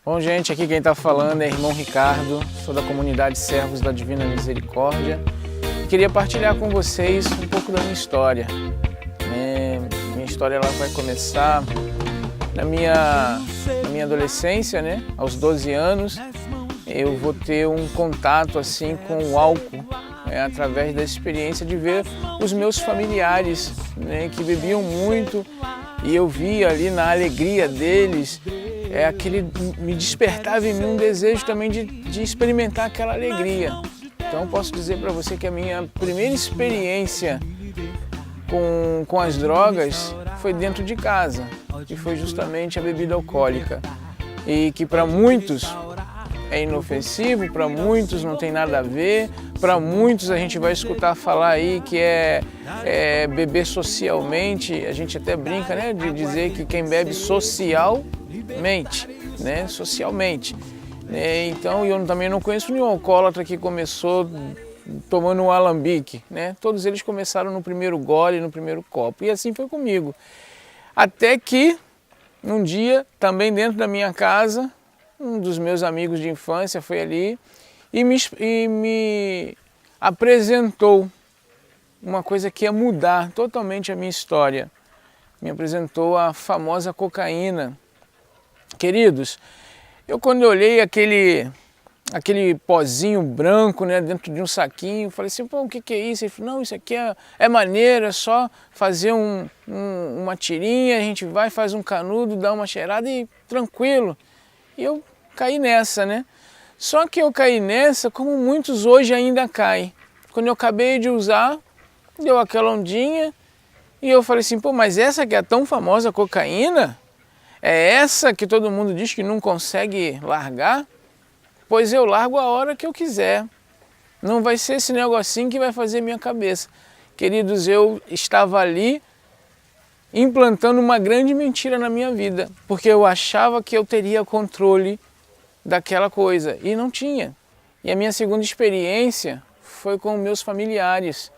Bom, gente, aqui quem está falando é irmão Ricardo, sou da comunidade Servos da Divina Misericórdia e queria partilhar com vocês um pouco da minha história. Minha história ela vai começar na minha adolescência, né? Aos 12 anos, eu vou ter um contato assim com o álcool, através da experiência de ver os meus familiares, né, que bebiam muito, e eu via ali na alegria deles, me despertava em mim um desejo também de experimentar aquela alegria. Então posso dizer para você que a minha primeira experiência com as drogas foi dentro de casa, que foi justamente a bebida alcoólica, e que para muitos é inofensivo, para muitos não tem nada a ver, para muitos a gente vai escutar falar aí que é beber socialmente, a gente até brinca, né, de dizer que quem bebe socialmente, né, socialmente. Então eu também não conheço nenhum alcoólatra que começou tomando um alambique, né? Todos eles começaram no primeiro gole, no primeiro copo, e assim foi comigo. Até que um dia, também dentro da minha casa, um dos meus amigos de infância foi ali e me apresentou uma coisa que ia mudar totalmente a minha história. Me apresentou a famosa cocaína. Queridos, quando eu olhei aquele pozinho branco, né, dentro de um saquinho, falei assim, pô, o que é isso? Ele falou, não, isso aqui é maneiro, é só fazer uma tirinha, a gente vai, faz um canudo, dá uma cheirada e tranquilo. E eu caí nessa, né? Só que eu caí nessa como muitos hoje ainda caem. Quando eu acabei de usar, deu aquela ondinha e eu falei assim, pô, mas essa que é a tão famosa cocaína? É essa que todo mundo diz que não consegue largar? Pois eu largo a hora que eu quiser. Não vai ser esse negocinho que vai fazer minha cabeça. Queridos, eu estava ali implantando uma grande mentira na minha vida, porque eu achava que eu teria controle daquela coisa e não tinha. E a minha segunda experiência foi com meus familiares,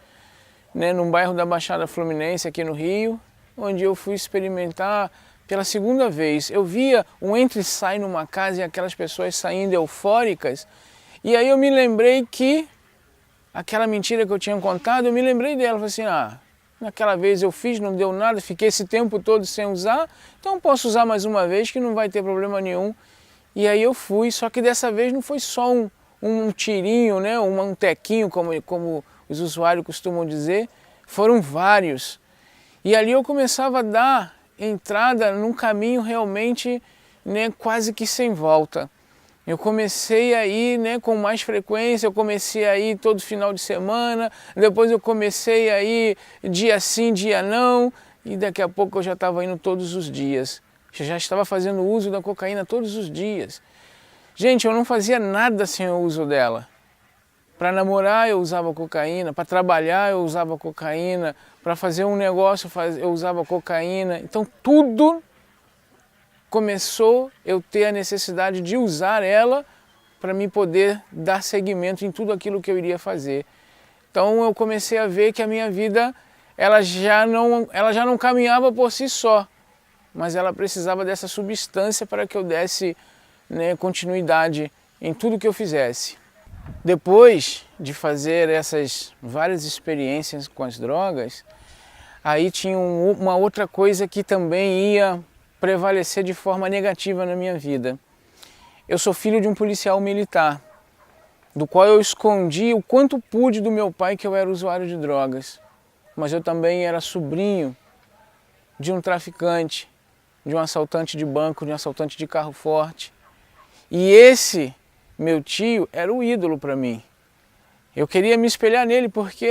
né, num bairro da Baixada Fluminense aqui no Rio, onde eu fui experimentar pela segunda vez. Eu via um entra e sai numa casa e aquelas pessoas saindo eufóricas, e aí eu me lembrei que aquela mentira que eu tinha contado, eu me lembrei dela, falei assim, naquela vez eu fiz, não deu nada, fiquei esse tempo todo sem usar, então posso usar mais uma vez que não vai ter problema nenhum. E aí eu fui, só que dessa vez não foi só um tirinho, né, um tequinho, como os usuários costumam dizer, foram vários. E ali eu começava a dar entrada num caminho realmente, né, quase que sem volta. Eu comecei a ir, né, com mais frequência, eu comecei a ir todo final de semana, depois eu comecei a ir dia sim, dia não, e daqui a pouco eu já estava indo todos os dias. Eu já estava fazendo uso da cocaína todos os dias. Gente, eu não fazia nada sem o uso dela. Para namorar eu usava cocaína, para trabalhar eu usava cocaína, para fazer um negócio eu usava cocaína. Então tudo começou eu ter a necessidade de usar ela para me poder dar seguimento em tudo aquilo que eu iria fazer. Então eu comecei a ver que a minha vida ela já não caminhava por si só, mas ela precisava dessa substância para que eu desse, né, continuidade em tudo que eu fizesse. Depois de fazer essas várias experiências com as drogas, aí tinha uma outra coisa que também ia prevalecer de forma negativa na minha vida. Eu sou filho de um policial militar, do qual eu escondi o quanto pude do meu pai que eu era usuário de drogas, mas eu também era sobrinho de um traficante, de um assaltante de banco, de um assaltante de carro forte. E esse meu tio era o ídolo para mim. Eu queria me espelhar nele porque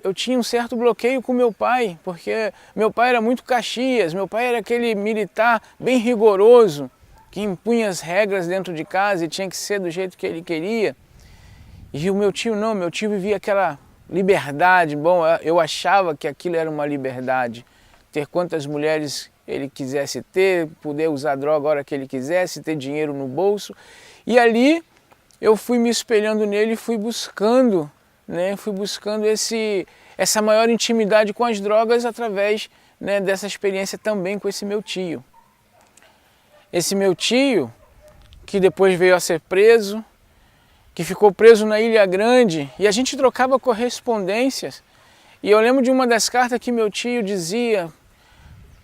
eu tinha um certo bloqueio com meu pai, porque meu pai era muito Caxias, meu pai era aquele militar bem rigoroso, que impunha as regras dentro de casa e tinha que ser do jeito que ele queria. E o meu tio não, meu tio vivia aquela liberdade. Bom, eu achava que aquilo era uma liberdade, ter quantas mulheres ele quisesse ter, poder usar droga a hora que ele quisesse, ter dinheiro no bolso. E ali eu fui me espelhando nele e fui buscando, né, essa maior intimidade com as drogas através, né, dessa experiência também com esse meu tio. Esse meu tio que depois veio a ser preso, que ficou preso na Ilha Grande, e a gente trocava correspondências. E eu lembro de uma das cartas que meu tio dizia,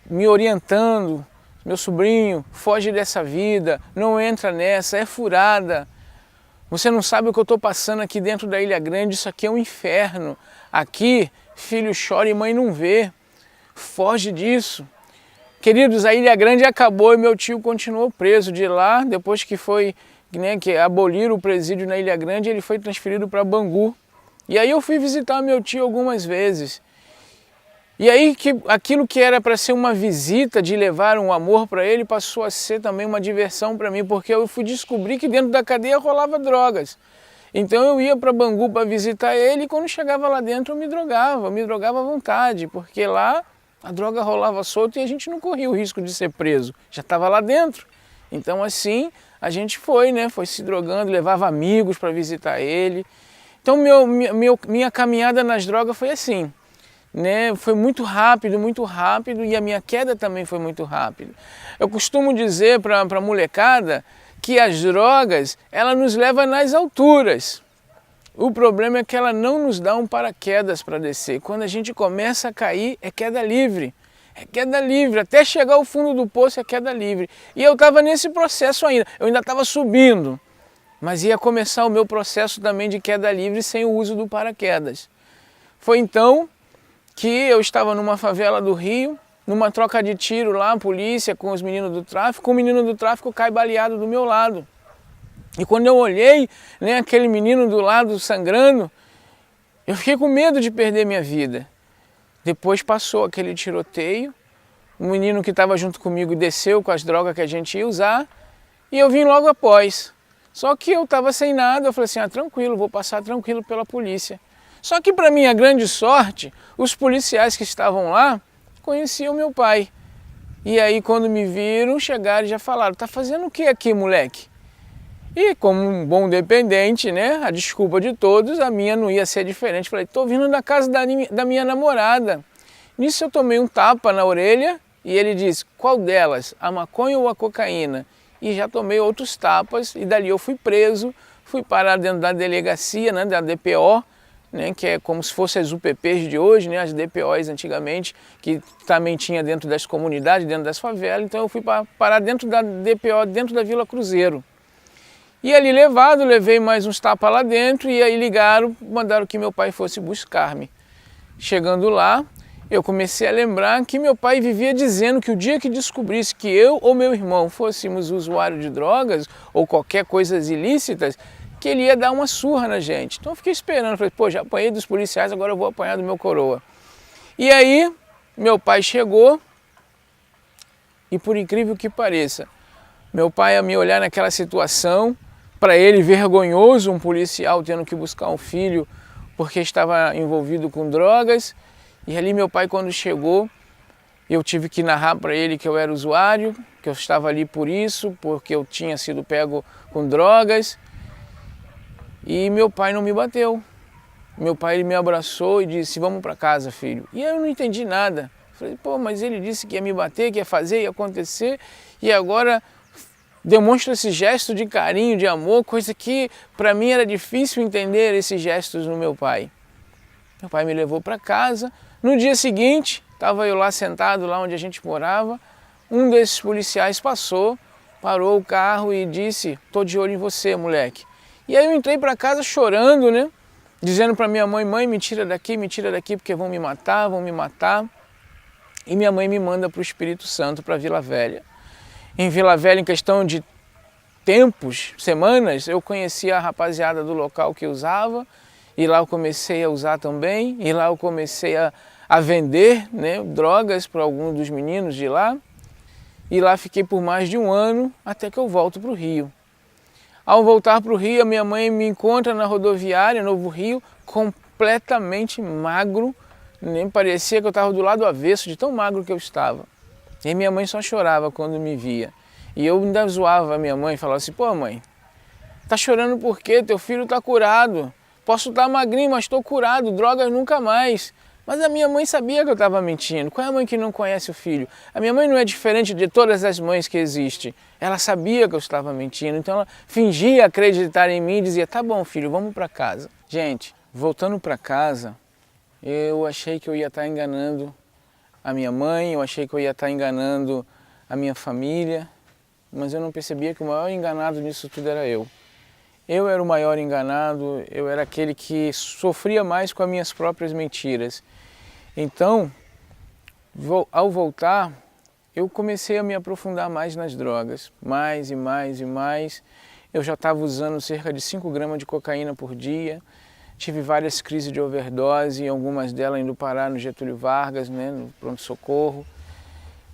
me orientando: meu sobrinho, foge dessa vida, não entra nessa, é furada. Você não sabe o que eu estou passando aqui dentro da Ilha Grande, isso aqui é um inferno. Aqui, filho chora e mãe não vê. Foge disso. Queridos, a Ilha Grande acabou e meu tio continuou preso. De lá, depois que foi, que aboliram o presídio na Ilha Grande, ele foi transferido para Bangu. E aí eu fui visitar meu tio algumas vezes. E aí aquilo que era para ser uma visita, de levar um amor para ele, passou a ser também uma diversão para mim, porque eu fui descobrir que dentro da cadeia rolava drogas. Então eu ia para Bangu para visitar ele, e quando chegava lá dentro eu me drogava à vontade, porque lá a droga rolava solta e a gente não corria o risco de ser preso, já estava lá dentro. Então assim a gente foi se drogando, levava amigos para visitar ele. Então minha caminhada nas drogas foi assim, foi muito rápido, e a minha queda também foi muito rápida. Eu costumo dizer para a molecada que as drogas, ela nos leva nas alturas. O problema é que ela não nos dá um paraquedas para descer. Quando a gente começa a cair, é queda livre. É queda livre, até chegar ao fundo do poço é queda livre. E eu estava nesse processo ainda, eu ainda estava subindo, mas ia começar o meu processo também de queda livre sem o uso do paraquedas. Foi então que eu estava numa favela do Rio, numa troca de tiro lá, a polícia com os meninos do tráfico, o menino do tráfico cai baleado do meu lado. E quando eu olhei, aquele menino do lado sangrando, eu fiquei com medo de perder minha vida. Depois passou aquele tiroteio, o menino que estava junto comigo desceu com as drogas que a gente ia usar, e eu vim logo após. Só que eu estava sem nada, eu falei assim, tranquilo, vou passar tranquilo pela polícia. Só que para minha grande sorte, os policiais que estavam lá conheciam meu pai. E aí quando me viram, chegaram e já falaram: tá fazendo o que aqui, moleque? E como um bom dependente, a desculpa de todos, a minha não ia ser diferente. Falei: tô vindo da casa da minha namorada. Nisso eu tomei um tapa na orelha e ele disse: qual delas? A maconha ou a cocaína? E já tomei outros tapas e dali eu fui preso, fui parar dentro da delegacia, da DPO, que é como se fossem as UPPs de hoje, as DPOs antigamente, que também tinha dentro das comunidades, dentro das favelas. Então eu fui parar dentro da DPO, dentro da Vila Cruzeiro. E ali levei mais uns tapas lá dentro, e aí ligaram, mandaram que meu pai fosse buscar-me. Chegando lá, eu comecei a lembrar que meu pai vivia dizendo que o dia que descobrisse que eu ou meu irmão fôssemos usuários de drogas ou qualquer coisa ilícitas, que ele ia dar uma surra na gente. Então eu fiquei esperando, falei: pô, já apanhei dos policiais, agora eu vou apanhar do meu coroa. E aí, meu pai chegou, e por incrível que pareça, meu pai, a me olhar naquela situação, para ele vergonhoso, um policial tendo que buscar um filho porque estava envolvido com drogas. E ali meu pai, quando chegou, eu tive que narrar para ele que eu era usuário, que eu estava ali por isso, porque eu tinha sido pego com drogas. E meu pai não me bateu. Meu pai, ele me abraçou e disse: vamos para casa, filho. E eu não entendi nada. Falei: pô, mas ele disse que ia me bater, que ia fazer, ia acontecer, e agora demonstra esse gesto de carinho, de amor, coisa que para mim era difícil entender esses gestos no meu pai. Meu pai me levou para casa. No dia seguinte, estava eu lá sentado, lá onde a gente morava, um desses policiais parou o carro e disse: tô de olho em você, moleque. E aí eu entrei para casa chorando, dizendo para minha mãe: mãe, me tira daqui, porque vão me matar, vão me matar. E minha mãe me manda para o Espírito Santo, para Vila Velha. Em Vila Velha, em questão de tempos, semanas, eu conheci a rapaziada do local que usava, e lá eu comecei a usar também, e lá eu comecei a vender drogas para alguns dos meninos de lá, e lá fiquei por mais de um ano, até que eu volto para o Rio. Ao voltar para o Rio, a minha mãe me encontra na rodoviária, Novo Rio, completamente magro, nem parecia que eu estava do lado avesso, de tão magro que eu estava. E minha mãe só chorava quando me via. E eu ainda zoava a minha mãe, falava assim: pô, mãe, tá chorando por quê? Teu filho tá curado. Posso estar magrinho, mas estou curado, drogas nunca mais. Mas a minha mãe sabia que eu estava mentindo. Qual é a mãe que não conhece o filho? A minha mãe não é diferente de todas as mães que existem. Ela sabia que eu estava mentindo, então ela fingia acreditar em mim e dizia, tá bom filho, vamos para casa. Gente, voltando para casa, eu achei que eu ia estar enganando a minha mãe, eu achei que eu ia estar enganando a minha família, mas eu não percebia que o maior enganado nisso tudo era eu. Eu era o maior enganado, eu era aquele que sofria mais com as minhas próprias mentiras. Então, ao voltar, eu comecei a me aprofundar mais nas drogas, mais e mais e mais. Eu já estava usando cerca de 5 gramas de cocaína por dia, tive várias crises de overdose, algumas delas indo parar no Getúlio Vargas, né, no pronto-socorro,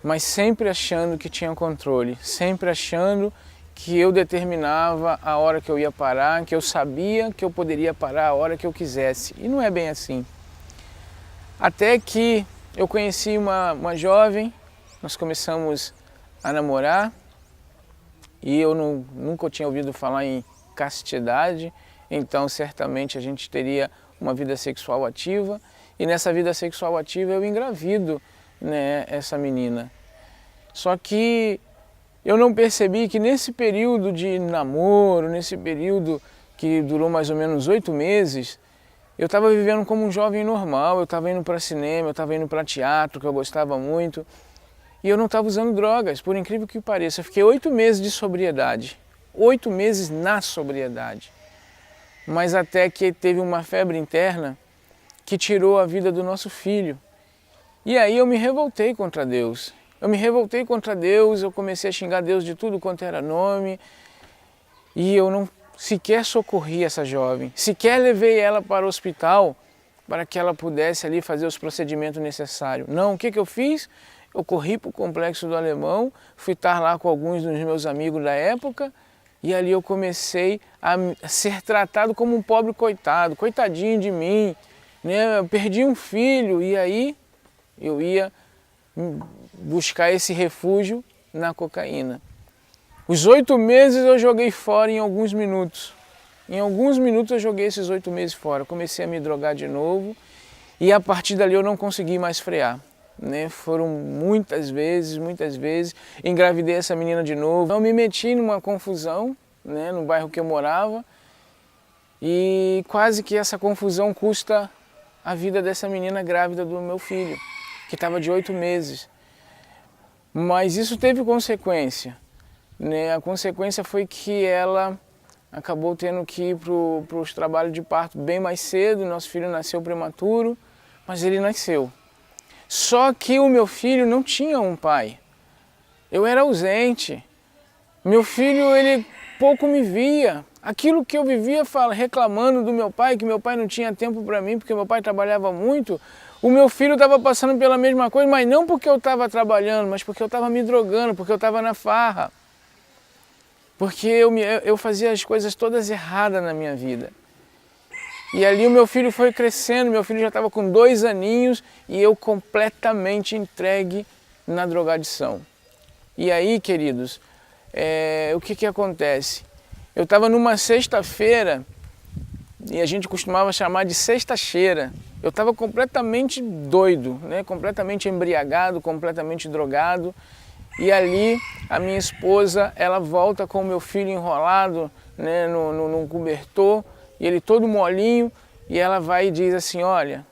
mas sempre achando que tinha controle, sempre achando que eu determinava a hora que eu ia parar, que eu sabia que eu poderia parar a hora que eu quisesse. E não é bem assim. Até que eu conheci uma jovem, nós começamos a namorar e eu nunca tinha ouvido falar em castidade, então certamente a gente teria uma vida sexual ativa e nessa vida sexual ativa eu engravido, né, essa menina. Só que eu não percebi que nesse período de namoro, nesse período que durou mais ou menos 8 meses, eu estava vivendo como um jovem normal, eu estava indo para cinema, eu estava indo para teatro, que eu gostava muito, e eu não estava usando drogas, por incrível que pareça. Eu fiquei 8 meses de sobriedade, 8 meses na sobriedade. Mas até que teve uma febre interna que tirou a vida do nosso filho. E aí eu me revoltei contra Deus. Eu me revoltei contra Deus, eu comecei a xingar Deus de tudo quanto era nome, e eu não sequer socorri essa jovem, sequer levei ela para o hospital para que ela pudesse ali fazer os procedimentos necessários. Não, o que eu fiz? Eu corri para o Complexo do Alemão, fui estar lá com alguns dos meus amigos da época e ali eu comecei a ser tratado como um pobre coitado, coitadinho de mim, né? Eu perdi um filho e aí eu ia buscar esse refúgio na cocaína. Os 8 meses eu joguei fora em alguns minutos. Em alguns minutos eu joguei esses 8 meses fora. Comecei a me drogar de novo e a partir dali eu não consegui mais frear. Né? Foram muitas vezes, engravidei essa menina de novo. Eu me meti numa confusão, né, no bairro que eu morava e quase que essa confusão custa a vida dessa menina grávida do meu filho, que estava de 8 meses. Mas isso teve consequência. Né? A consequência foi que ela acabou tendo que ir para os trabalhos de parto bem mais cedo, nosso filho nasceu prematuro, mas ele nasceu. Só que o meu filho não tinha um pai, eu era ausente, meu filho ele pouco me via, aquilo que eu vivia reclamando do meu pai, que meu pai não tinha tempo para mim, porque meu pai trabalhava muito, o meu filho estava passando pela mesma coisa, mas não porque eu estava trabalhando, mas porque eu estava me drogando, porque eu estava na farra. Porque eu fazia as coisas todas erradas na minha vida. E ali o meu filho foi crescendo, meu filho já estava com 2 aninhos e eu completamente entregue na drogadição. E aí, queridos, o que acontece? Eu estava numa sexta-feira e a gente costumava chamar de sexta-cheira. Eu estava completamente doido, né? Completamente embriagado, completamente drogado. E ali a minha esposa, ela volta com o meu filho enrolado, né, num cobertor, e ele todo molinho, e ela vai e diz assim, olha,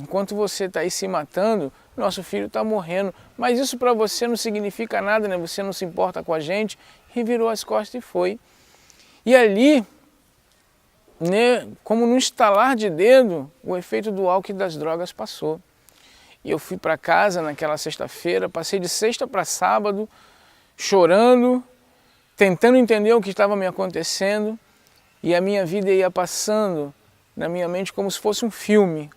enquanto você está aí se matando, nosso filho está morrendo, mas isso para você não significa nada, né? Você não se importa com a gente, e virou as costas e foi. E ali, né, como num estalar de dedo, o efeito do álcool e das drogas passou. E eu fui para casa naquela sexta-feira, passei de sexta para sábado, chorando, tentando entender o que estava me acontecendo, e a minha vida ia passando na minha mente como se fosse um filme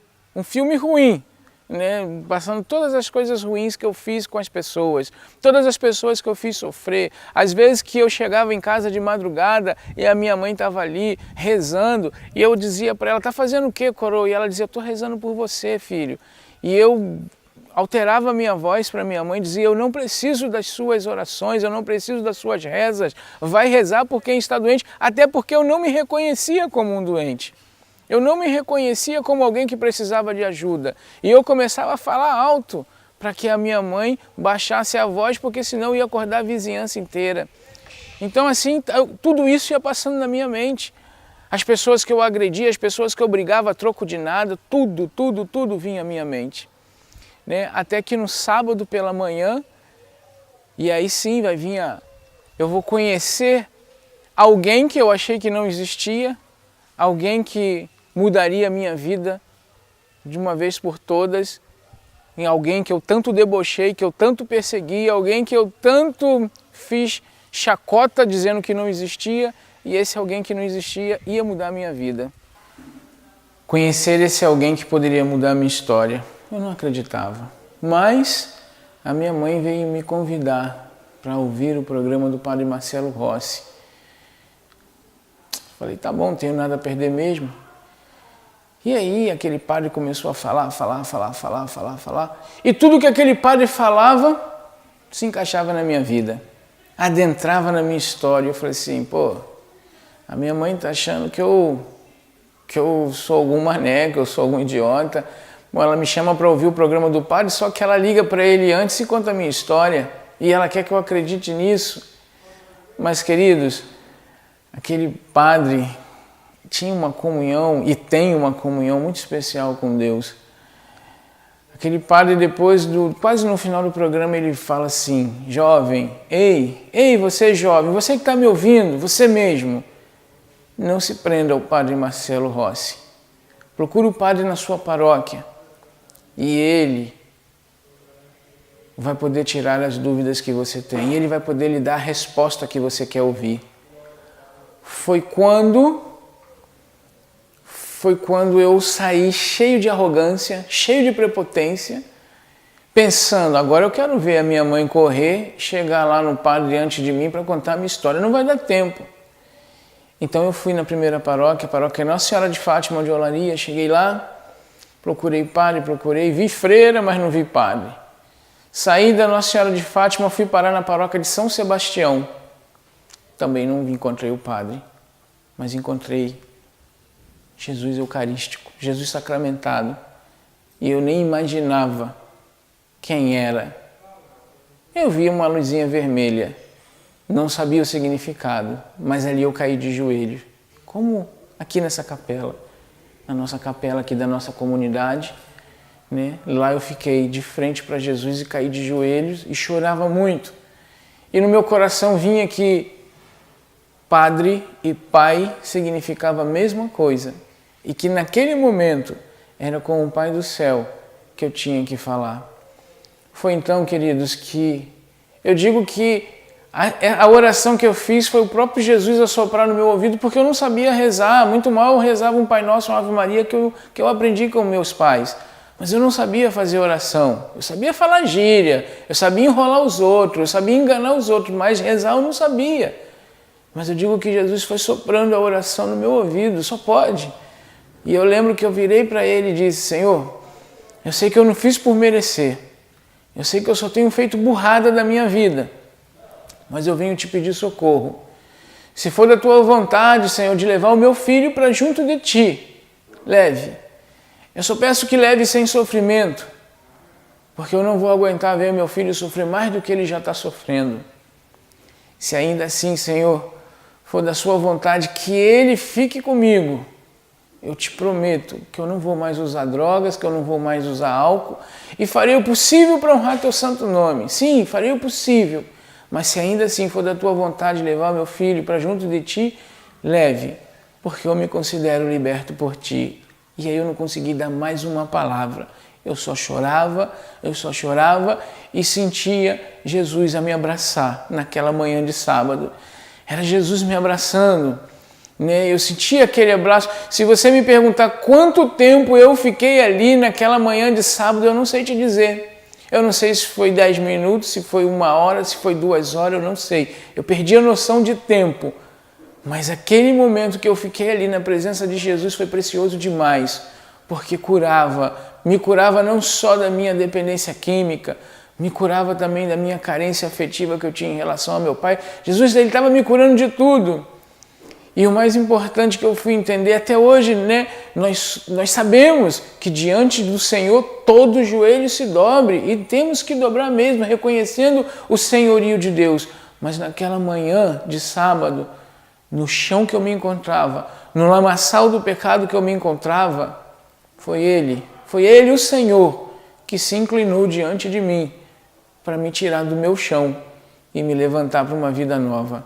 ruim, né? Passando todas as coisas ruins que eu fiz com as pessoas, todas as pessoas que eu fiz sofrer. Às vezes que eu chegava em casa de madrugada e a minha mãe estava ali rezando, e eu dizia para ela, tá fazendo o quê, coroa? E ela dizia, eu estou rezando por você, filho. E eu alterava a minha voz para minha mãe, dizia, eu não preciso das suas orações, eu não preciso das suas rezas, vai rezar por quem está doente, até porque eu não me reconhecia como um doente. Eu não me reconhecia como alguém que precisava de ajuda. E eu começava a falar alto para que a minha mãe baixasse a voz, porque senão ia acordar a vizinhança inteira. Então assim, tudo isso ia passando na minha mente. As pessoas que eu agredia, as pessoas que eu brigava a troco de nada, tudo vinha à minha mente. Né? Até que no sábado pela manhã, e aí sim eu vou conhecer alguém que eu achei que não existia, alguém que mudaria a minha vida de uma vez por todas, em alguém que eu tanto debochei, que eu tanto persegui, alguém que eu tanto fiz chacota dizendo que não existia, e esse alguém que não existia ia mudar a minha vida. Conhecer esse alguém que poderia mudar a minha história, eu não acreditava. Mas a minha mãe veio me convidar para ouvir o programa do Padre Marcelo Rossi. Falei, tá bom, não tenho nada a perder mesmo. E aí aquele padre começou a falar. E tudo que aquele padre falava se encaixava na minha vida. Adentrava na minha história. Eu falei assim, pô, a minha mãe tá achando que eu sou algum mané, que eu sou algum idiota. Bom, ela me chama para ouvir o programa do padre, só que ela liga para ele antes e conta a minha história. E ela quer que eu acredite nisso. Mas, queridos, aquele padre tinha uma comunhão e tem uma comunhão muito especial com Deus. Aquele padre, depois, quase no final do programa, ele fala assim, jovem, ei, você jovem, você que está me ouvindo, você mesmo, não se prenda ao Padre Marcelo Rossi. Procure o padre na sua paróquia e ele vai poder tirar as dúvidas que você tem, e ele vai poder lhe dar a resposta que você quer ouvir. Foi quando eu saí cheio de arrogância, cheio de prepotência, pensando, agora eu quero ver a minha mãe correr, chegar lá no padre diante de mim para contar a minha história, não vai dar tempo. Então eu fui na primeira paróquia, a paróquia Nossa Senhora de Fátima de Olaria, cheguei lá, procurei padre, vi freira, mas não vi padre. Saí da Nossa Senhora de Fátima, fui parar na paróquia de São Sebastião. Também não encontrei o padre, mas encontrei Jesus Eucarístico, Jesus sacramentado. E eu nem imaginava quem era. Eu vi uma luzinha vermelha, não sabia o significado, mas ali eu caí de joelhos. Como aqui nessa capela, na nossa capela aqui da nossa comunidade, né? Lá eu fiquei de frente para Jesus e caí de joelhos e chorava muito. E no meu coração vinha que padre e pai significava a mesma coisa. E que naquele momento era com o Pai do Céu que eu tinha que falar. Foi então, queridos, que eu digo que a oração que eu fiz foi o próprio Jesus assoprar no meu ouvido, porque eu não sabia rezar. Muito mal eu rezava um Pai Nosso, uma Ave Maria que eu aprendi com meus pais. Mas eu não sabia fazer oração. Eu sabia falar gíria, eu sabia enrolar os outros, eu sabia enganar os outros, mas rezar eu não sabia. Mas eu digo que Jesus foi soprando a oração no meu ouvido, só pode. E eu lembro que eu virei para ele e disse, Senhor, eu sei que eu não fiz por merecer. Eu sei que eu só tenho feito burrada da minha vida. Mas eu venho te pedir socorro. Se for da tua vontade, Senhor, de levar o meu filho para junto de ti, leve. Eu só peço que leve sem sofrimento, porque eu não vou aguentar ver meu filho sofrer mais do que ele já está sofrendo. Se ainda assim, Senhor, for da sua vontade que ele fique comigo, eu te prometo que eu não vou mais usar drogas, que eu não vou mais usar álcool e farei o possível para honrar teu santo nome. Sim, farei o possível, mas se ainda assim for da tua vontade levar meu filho para junto de ti, leve, porque eu me considero liberto por ti. E aí eu não consegui dar mais uma palavra. Eu só chorava e sentia Jesus a me abraçar naquela manhã de sábado. Era Jesus me abraçando, né? Eu sentia aquele abraço. Se você me perguntar quanto tempo eu fiquei ali naquela manhã de sábado, eu não sei te dizer. Eu não sei se foi 10 minutos, se foi 1 hora, se foi 2 horas, eu não sei. Eu perdi a noção de tempo. Mas aquele momento que eu fiquei ali na presença de Jesus foi precioso demais, porque me curava não só da minha dependência química, me curava também da minha carência afetiva que eu tinha em relação ao meu pai. Jesus, ele estava me curando de tudo. E o mais importante que eu fui entender até hoje, né? Nós sabemos que diante do Senhor todo joelho se dobre e temos que dobrar mesmo, reconhecendo o senhorio de Deus. Mas naquela manhã de sábado, no chão que eu me encontrava, no lamaçal do pecado que eu me encontrava, foi Ele, o Senhor, que se inclinou diante de mim para me tirar do meu chão e me levantar para uma vida nova.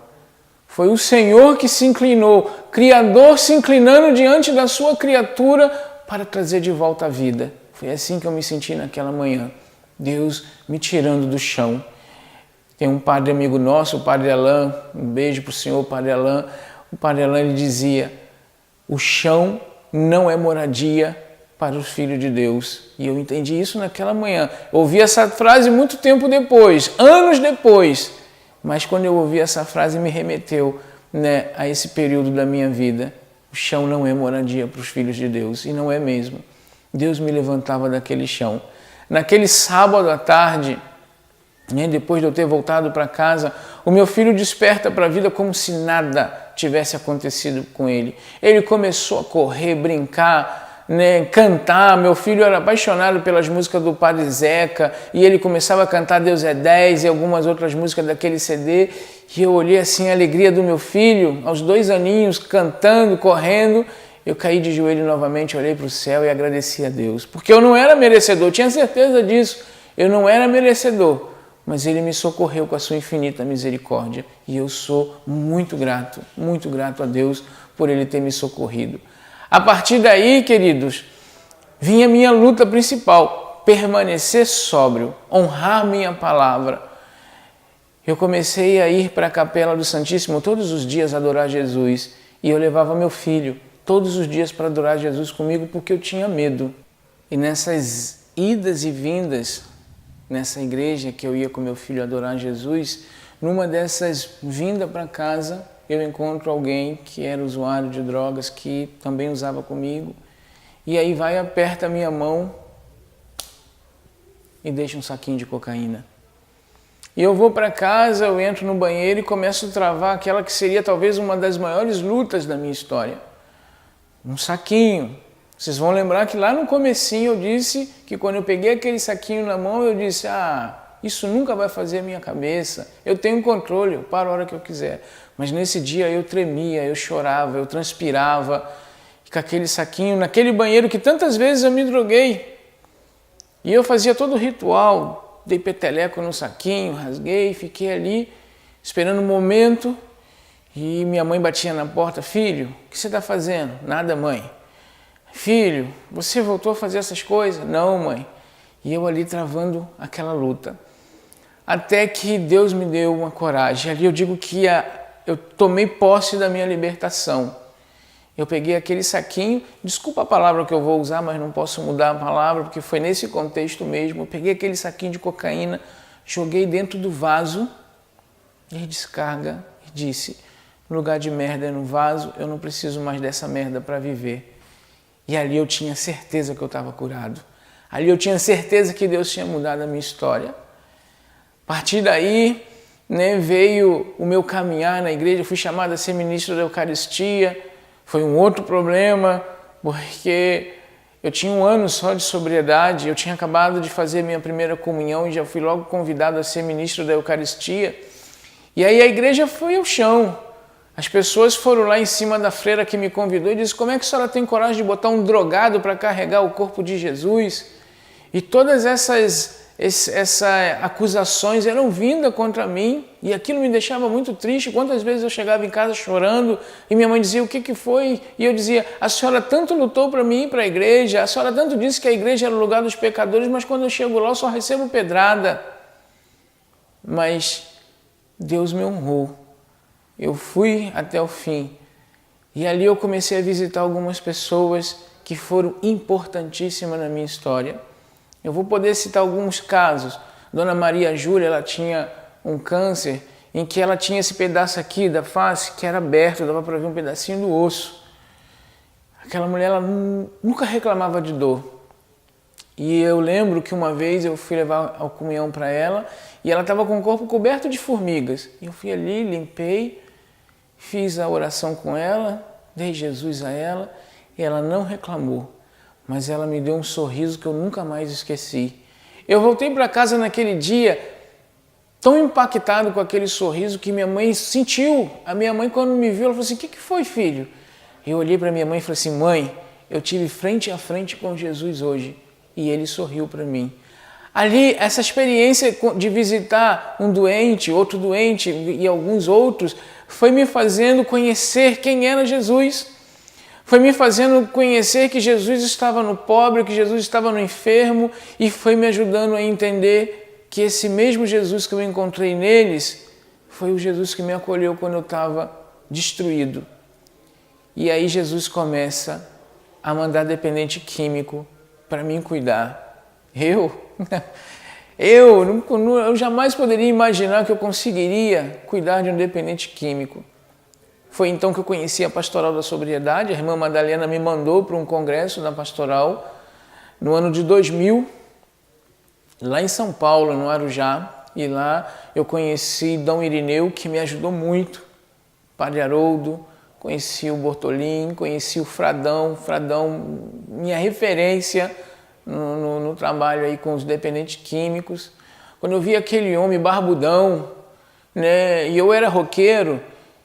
Foi o Senhor que se inclinou, Criador se inclinando diante da sua criatura para trazer de volta a vida. Foi assim que eu me senti naquela manhã, Deus me tirando do chão. Tem um padre amigo nosso, o Padre Alain, um beijo para o senhor, Padre Alain. O Padre Alain ele dizia, o chão não é moradia para os filhos de Deus. E eu entendi isso naquela manhã. Eu ouvi essa frase muito tempo depois, anos depois. Mas quando eu ouvi essa frase me remeteu, né, a esse período da minha vida. O chão não é moradia para os filhos de Deus. E não é mesmo. Deus me levantava daquele chão. Naquele sábado à tarde, depois de eu ter voltado para casa, o meu filho desperta para a vida como se nada tivesse acontecido com ele. Ele começou a correr, brincar, cantar. Meu filho era apaixonado pelas músicas do Padre Zeca e ele começava a cantar Deus é 10 e algumas outras músicas daquele CD. E eu olhei assim a alegria do meu filho, aos 2 aninhos, cantando, correndo. Eu caí de joelho novamente, olhei para o céu e agradeci a Deus. Porque eu não era merecedor, tinha certeza disso. Eu não era merecedor. Mas Ele me socorreu com a sua infinita misericórdia. E eu sou muito grato a Deus por Ele ter me socorrido. A partir daí, queridos, vinha a minha luta principal, permanecer sóbrio, honrar minha palavra. Eu comecei a ir para a Capela do Santíssimo todos os dias adorar Jesus. E eu levava meu filho todos os dias para adorar Jesus comigo porque eu tinha medo. E nessas idas e vindas, nessa igreja que eu ia com meu filho adorar Jesus, numa dessas vindas para casa, eu encontro alguém que era usuário de drogas, que também usava comigo, e aí vai, aperta a minha mão e deixa um saquinho de cocaína. E eu vou para casa, eu entro no banheiro e começo a travar aquela que seria talvez uma das maiores lutas da minha história. Um saquinho. Vocês vão lembrar que lá no comecinho eu disse que quando eu peguei aquele saquinho na mão, eu disse, isso nunca vai fazer a minha cabeça, eu tenho controle, eu paro a hora que eu quiser. Mas nesse dia eu tremia, eu chorava, eu transpirava, com aquele saquinho, naquele banheiro que tantas vezes eu me droguei. E eu fazia todo o ritual, dei peteleco no saquinho, rasguei, fiquei ali, esperando um momento, e minha mãe batia na porta, filho, o que você está fazendo? Nada, mãe. Filho, você voltou a fazer essas coisas? Não, mãe. E eu ali travando aquela luta. Até que Deus me deu uma coragem. Ali eu digo que eu tomei posse da minha libertação. Eu peguei aquele saquinho, desculpa a palavra que eu vou usar, mas não posso mudar a palavra, porque foi nesse contexto mesmo. Eu peguei aquele saquinho de cocaína, joguei dentro do vaso e descarga e disse, no lugar de merda é no vaso, eu não preciso mais dessa merda para viver. E ali eu tinha certeza que eu estava curado. Ali eu tinha certeza que Deus tinha mudado a minha história. A partir daí, veio o meu caminhar na igreja. Eu fui chamado a ser ministro da Eucaristia. Foi um outro problema, porque eu tinha 1 ano só de sobriedade. Eu tinha acabado de fazer minha primeira comunhão e já fui logo convidado a ser ministro da Eucaristia. E aí a igreja foi ao chão. As pessoas foram lá em cima da freira que me convidou e disse, como é que a senhora tem coragem de botar um drogado para carregar o corpo de Jesus? E todas essas acusações eram vindas contra mim e aquilo me deixava muito triste. Quantas vezes eu chegava em casa chorando e minha mãe dizia, o que foi? E eu dizia, a senhora tanto lutou para mim ir para a igreja, a senhora tanto disse que a igreja era o lugar dos pecadores, mas quando eu chego lá eu só recebo pedrada. Mas Deus me honrou. Eu fui até o fim e ali eu comecei a visitar algumas pessoas que foram importantíssimas na minha história. Eu vou poder citar alguns casos. Dona Maria Júlia, ela tinha um câncer em que ela tinha esse pedaço aqui da face que era aberto, dava para ver um pedacinho do osso. Aquela mulher, ela nunca reclamava de dor. E eu lembro que uma vez eu fui levar a comunhão para ela e ela estava com o corpo coberto de formigas. E eu fui ali, limpei. fiz a oração com ela, dei Jesus a ela, e ela não reclamou, mas ela me deu um sorriso que eu nunca mais esqueci. Eu voltei para casa naquele dia tão impactado com aquele sorriso que minha mãe sentiu. A minha mãe, quando me viu, ela falou assim: o que foi, filho? Eu olhei para minha mãe e falei assim: mãe, eu tive frente a frente com Jesus hoje e ele sorriu para mim. Ali, essa experiência de visitar um doente, outro doente e alguns outros, foi me fazendo conhecer quem era Jesus. Foi me fazendo conhecer que Jesus estava no pobre, que Jesus estava no enfermo, e foi me ajudando a entender que esse mesmo Jesus que eu encontrei neles foi o Jesus que me acolheu quando eu estava destruído. E aí Jesus começa a mandar dependente químico para mim cuidar. Eu jamais poderia imaginar que eu conseguiria cuidar de um dependente químico. Foi então que eu conheci a Pastoral da Sobriedade. A irmã Madalena me mandou para um congresso da Pastoral no ano de 2000, lá em São Paulo, no Arujá. E lá eu conheci Dom Irineu, que me ajudou muito, Padre Haroldo, conheci o Bortolim, conheci o Fradão, minha referência no trabalho aí com os dependentes químicos. Quando eu vi aquele homem barbudão, né, e eu era roqueiro,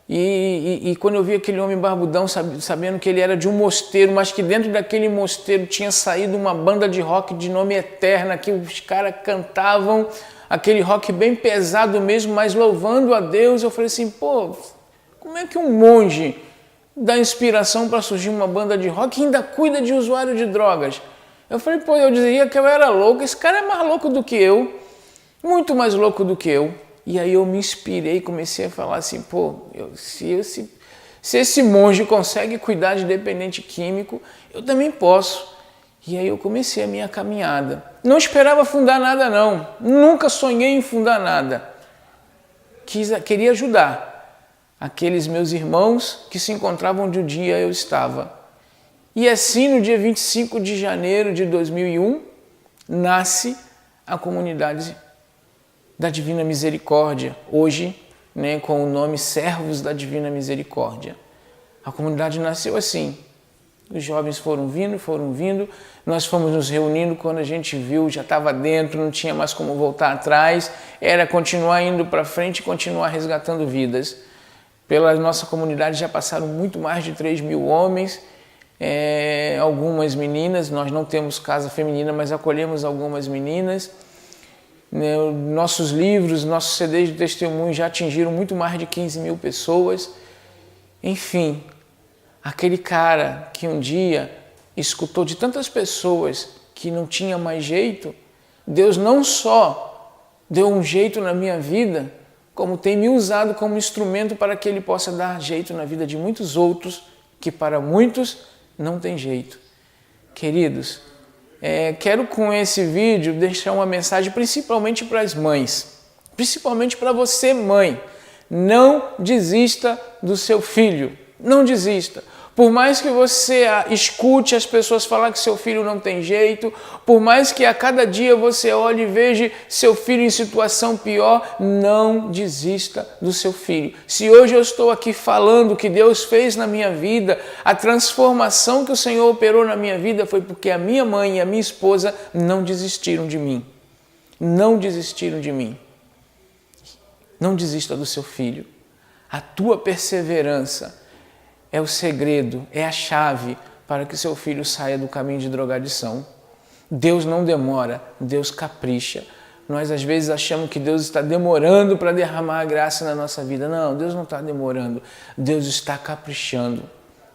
e quando eu vi aquele homem barbudão, sabendo que ele era de um mosteiro, mas que dentro daquele mosteiro tinha saído uma banda de rock de nome Eterna, que os caras cantavam aquele rock bem pesado mesmo, mas louvando a Deus, eu falei assim: pô, como é que um monge dá inspiração para surgir uma banda de rock e ainda cuida de usuário de drogas? Eu falei: pô, eu dizia que eu era louco, esse cara é mais louco do que eu, muito mais louco do que eu. E aí eu me inspirei, comecei a falar assim: pô, se esse monge consegue cuidar de dependente químico, eu também posso. E aí eu comecei a minha caminhada. Não esperava fundar nada não, nunca sonhei em fundar nada. Queria ajudar aqueles meus irmãos que se encontravam onde um dia eu estava. E assim, no dia 25 de janeiro de 2001, nasce a comunidade da Divina Misericórdia, hoje, né, com o nome Servos da Divina Misericórdia. A comunidade nasceu assim. Os jovens foram vindo, nós fomos nos reunindo. Quando a gente viu, já estava dentro, não tinha mais como voltar atrás, era continuar indo para frente e continuar resgatando vidas. Pela nossa comunidade já passaram muito mais de 3.000 homens, algumas meninas. Nós não temos casa feminina, mas acolhemos algumas meninas. Nossos livros, nossos CDs de testemunho já atingiram muito mais de 15.000 pessoas. Enfim, aquele cara que um dia escutou de tantas pessoas que não tinha mais jeito, Deus não só deu um jeito na minha vida, como tem me usado como instrumento para que Ele possa dar jeito na vida de muitos outros, que para muitos não tem jeito. Queridos, quero com esse vídeo deixar uma mensagem principalmente para as mães, principalmente para você, mãe. Não desista do seu filho, não desista. Por mais que você escute as pessoas falar que seu filho não tem jeito, por mais que a cada dia você olhe e veja seu filho em situação pior, não desista do seu filho. Se hoje eu estou aqui falando o que Deus fez na minha vida, a transformação que o Senhor operou na minha vida foi porque a minha mãe e a minha esposa não desistiram de mim. Não desistiram de mim. Não desista do seu filho. A tua perseverança é o segredo, é a chave para que seu filho saia do caminho de drogadição. Deus não demora, Deus capricha. Nós às vezes achamos que Deus está demorando para derramar a graça na nossa vida. Não, Deus não está demorando, Deus está caprichando.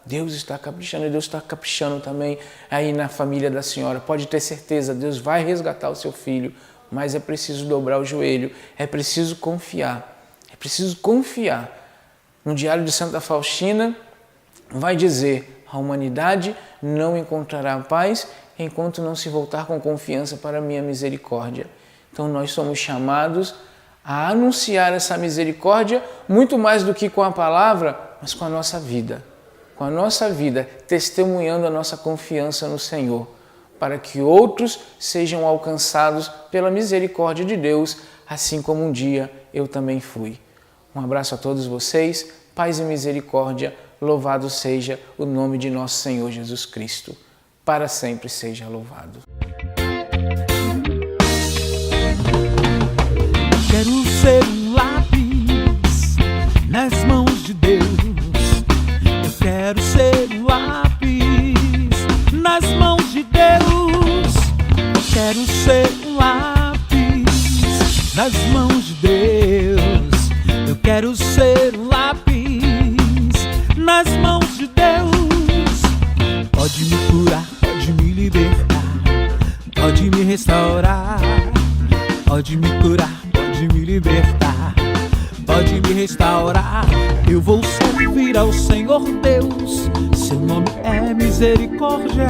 Deus está caprichando e Deus está caprichando também aí na família da senhora. Pode ter certeza, Deus vai resgatar o seu filho, mas é preciso dobrar o joelho, é preciso confiar, é preciso confiar. No Diário de Santa Faustina, vai dizer: a humanidade não encontrará paz enquanto não se voltar com confiança para a minha misericórdia. Então nós somos chamados a anunciar essa misericórdia muito mais do que com a palavra, mas com a nossa vida. Com a nossa vida, testemunhando a nossa confiança no Senhor, para que outros sejam alcançados pela misericórdia de Deus, assim como um dia eu também fui. Um abraço a todos vocês. paz e misericórdia. Louvado seja o nome de nosso Senhor Jesus Cristo. Para sempre seja louvado. Quero ser um lápis nas mãos de Deus. Eu quero ser um lápis nas mãos de Deus. Quero ser um lápis nas mãos de Deus. Eu quero ser um lápis nas mãos de Deus. Pode me curar, pode me libertar, pode me restaurar, pode me curar, pode me libertar, pode me restaurar. Eu vou servir ao Senhor Deus, seu nome é misericórdia.